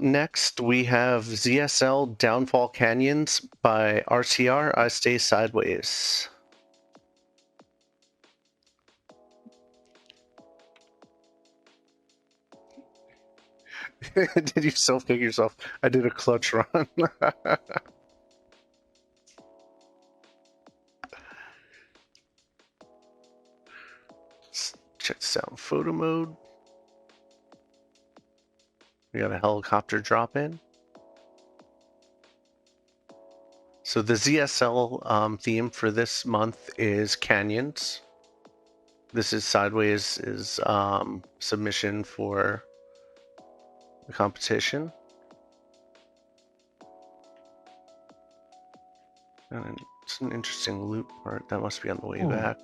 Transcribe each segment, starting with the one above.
next we have ZSL Downfall Canyons by RCR. I Stay Sideways. Did you self-kick yourself? I did a clutch run. Let's check this out. Photo mode. We got a helicopter drop in. So the ZSL theme for this month is canyons. This is Sideways is submission for the competition. And it's an interesting loop part. That must be on the way back.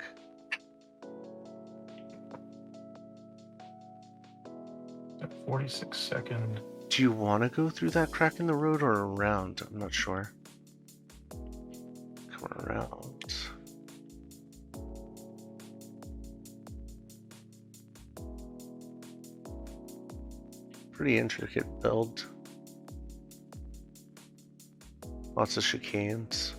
At 46-second. Do you want to go through that crack in the road or around? I'm not sure. Come around. Pretty intricate build. Lots of chicanes.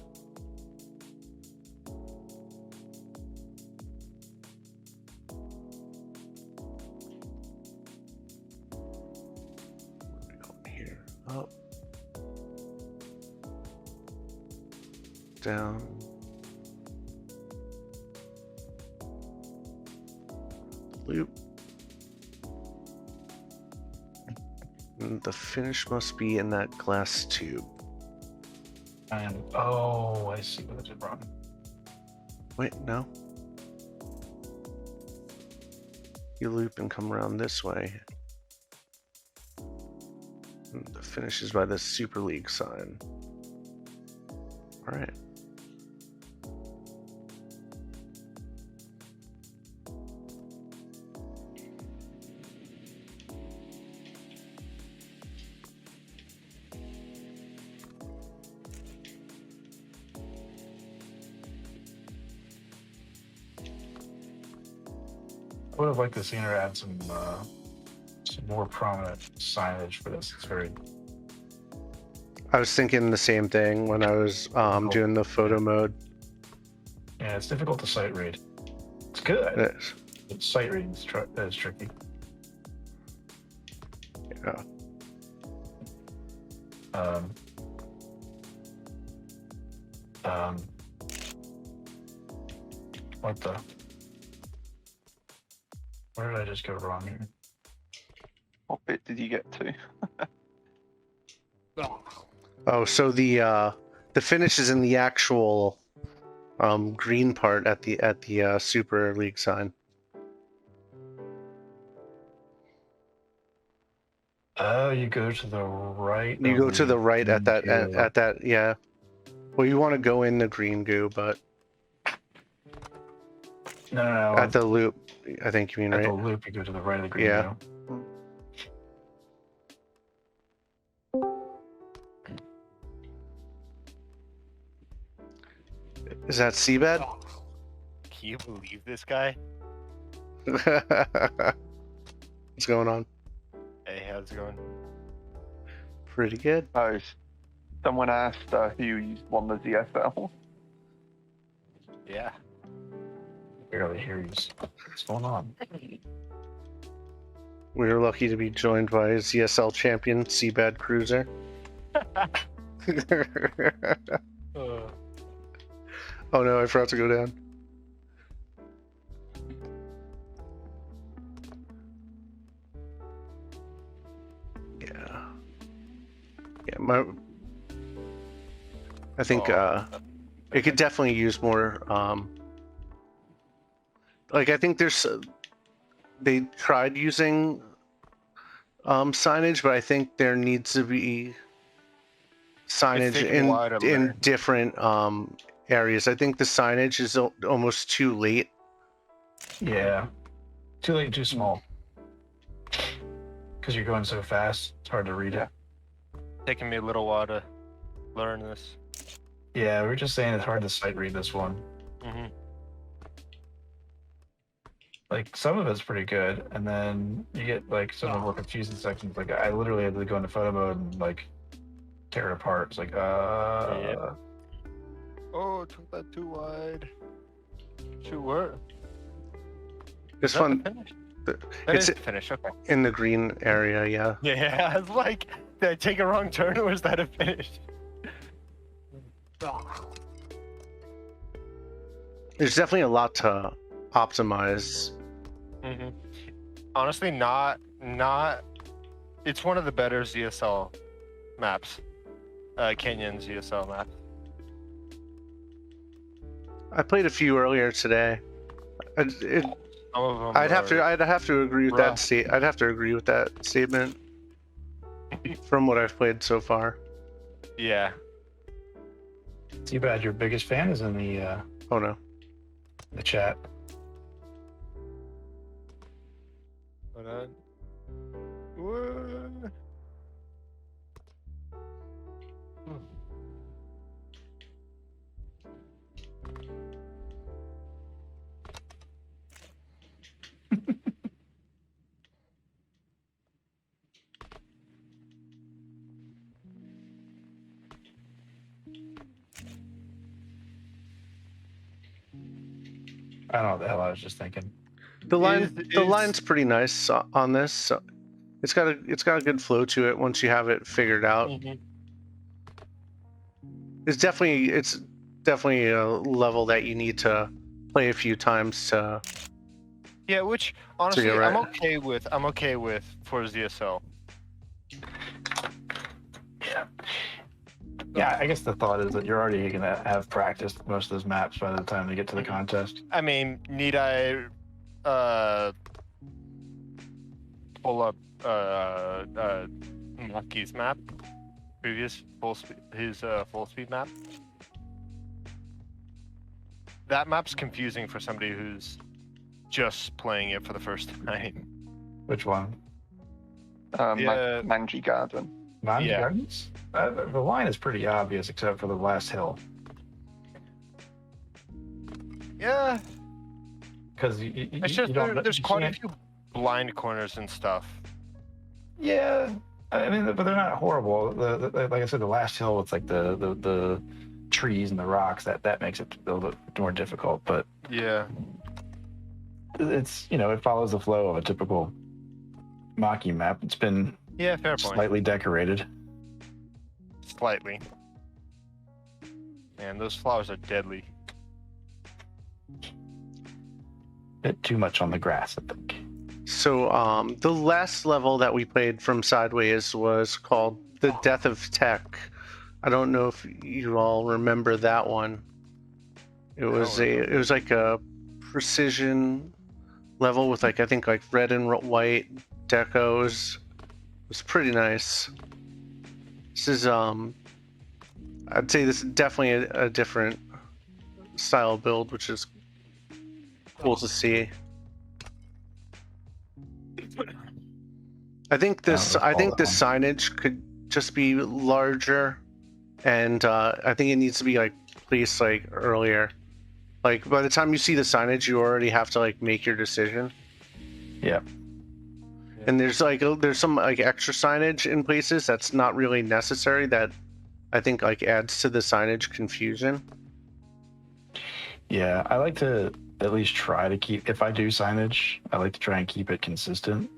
Here, up, down. Loop. And the finish must be in that glass tube. And oh, I see what I did wrong. Wait, no. You loop and come around this way. And the finish is by the Super League sign. All right. I would have liked to see her add some more prominent signage for this. It's very. I was thinking the same thing when I was doing the photo mode. Yeah, it's difficult to sight read. It's good. It is. But sight reading is tricky. Yeah. What the? Where did I just go wrong here? What bit did you get to? Oh, so the finish is in the actual green part at the Super League sign. Oh, you go to the right. You go to the right at that at that, yeah. Well, you want to go in the green goo, but no. At the loop, I think you mean, At right? the loop, you go to the right of the green. Yeah. Is that seabed? Can you believe this guy? What's going on? Hey, how's it going? Pretty good. Oh, someone asked who won the ZSL. Yeah. Barely hear you. What's going on? We were lucky to be joined by ZSL champion Seabed Cruiser. Oh no, I forgot to go down. Yeah. Yeah, I think it could definitely use more like I think they tried using signage, but I think there needs to be signage in different areas. I think the signage is almost too late. Yeah. Too late and too small. Because you're going so fast, it's hard to read it. Taking me a little while to learn this. Yeah, we were just saying it's hard to sight read this one. Mm-hmm. like some of it's pretty good, and then you get like some of the more confusing sections. Like I literally had to go into photo mode and like tear it apart. It's like Yep. Oh, took that too wide. Too word. It's fun. It's It's finish. Okay. in the green area, yeah. Yeah, I was like, did I take a wrong turn or was that a finish? There's definitely a lot to optimize. Mm-hmm. Honestly, not. It's one of the better ZSL maps. Canyon ZSL map. I played a few earlier today. Some of them I'd have to agree with that rough. I'd have to agree with that statement from what I've played so far. Yeah. too bad your biggest fan is in Oh no. the chat. Hold on. What? I don't know what the hell I was just thinking. The line's pretty nice on this. So it's got a good flow to it once you have it figured out. Mm-hmm. It's definitely a level that you need to play a few times to. Yeah, which honestly you're right. I'm okay with for ZSL. Yeah, I guess the thought is that you're already gonna have practiced most of those maps by the time they get to the contest. I mean, need I pull up Maki's map? Previous full speed map? That map's confusing for somebody who's just playing it for the first time. Which one? Yeah. Manji Garden. Manji Yeah. Gardens? The line is pretty obvious except for the last hill. Yeah, Because it's just there's quite a few blind corners and stuff. Yeah, I mean, but they're not horrible. Like I said, the last hill with like the trees and the rocks that makes it a little bit more difficult. But Yeah. it's it follows the flow of a typical Maki map. It's been Yeah, fair point. slightly decorated. Slightly. Man, those flowers are deadly. Bit too much on the grass, I think. So the last level that we played from Sideways was called The Death of Tech. I don't know if you all remember that one. It was like a precision level with like I think like red and white decos. It was pretty nice. This is I'd say this is definitely a different style build, which is cool to see. I think this signage could just be larger, and I think it needs to be like placed like earlier. Like by the time you see the signage, you already have to like make your decision. Yeah. And there's some like extra signage in places that's not really necessary that I think like adds to the signage confusion. Yeah, I like to at least try to keep, if I do signage, I like to try and keep it consistent.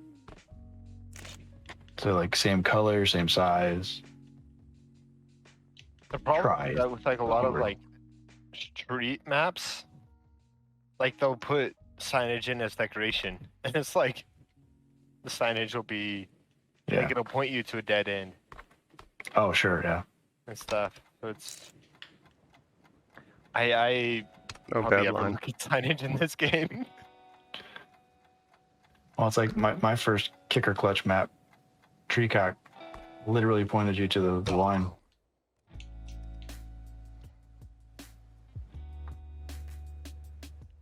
So like same color, same size. The problem with that with like a lot of like street maps, like they'll put signage in as decoration, and it's like the signage will be like it'll point you to a dead end. Oh sure, yeah. And stuff. So it's I No hardly bad ever line. look at signage in this game. Well, it's like my first kicker clutch map. Treecock literally pointed you to the line.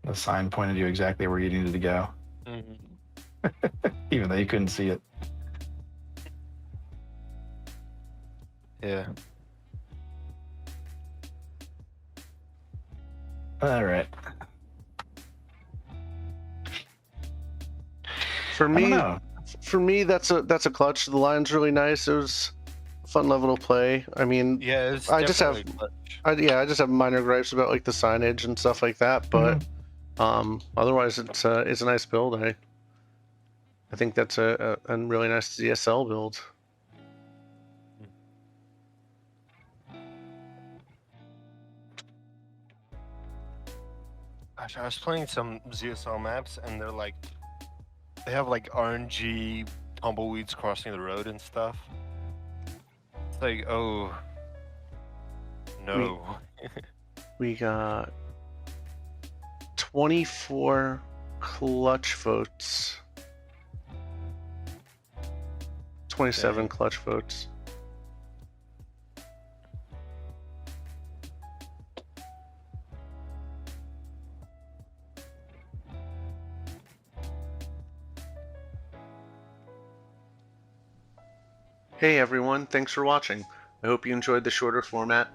The sign pointed you exactly where you needed to go, even though you couldn't see it. Yeah. All right. For me, that's a clutch. The line's really nice. It was a fun level to play. I mean, Yeah, it's I just have, definitely I just have minor gripes about like the signage and stuff like that. But otherwise, it's a nice build. I think that's a really nice DSL build. Gosh, I was playing some ZSL maps, and they have like RNG tumbleweeds crossing the road and stuff. It's like, oh no. We got 24 clutch votes. 27 clutch votes. Hey everyone, thanks for watching. I hope you enjoyed the shorter format.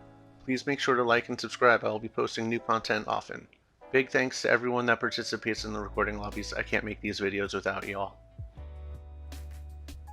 Please make sure to like and subscribe. I will be posting new content often. Big thanks to everyone that participates in the recording lobbies. I can't make these videos without y'all.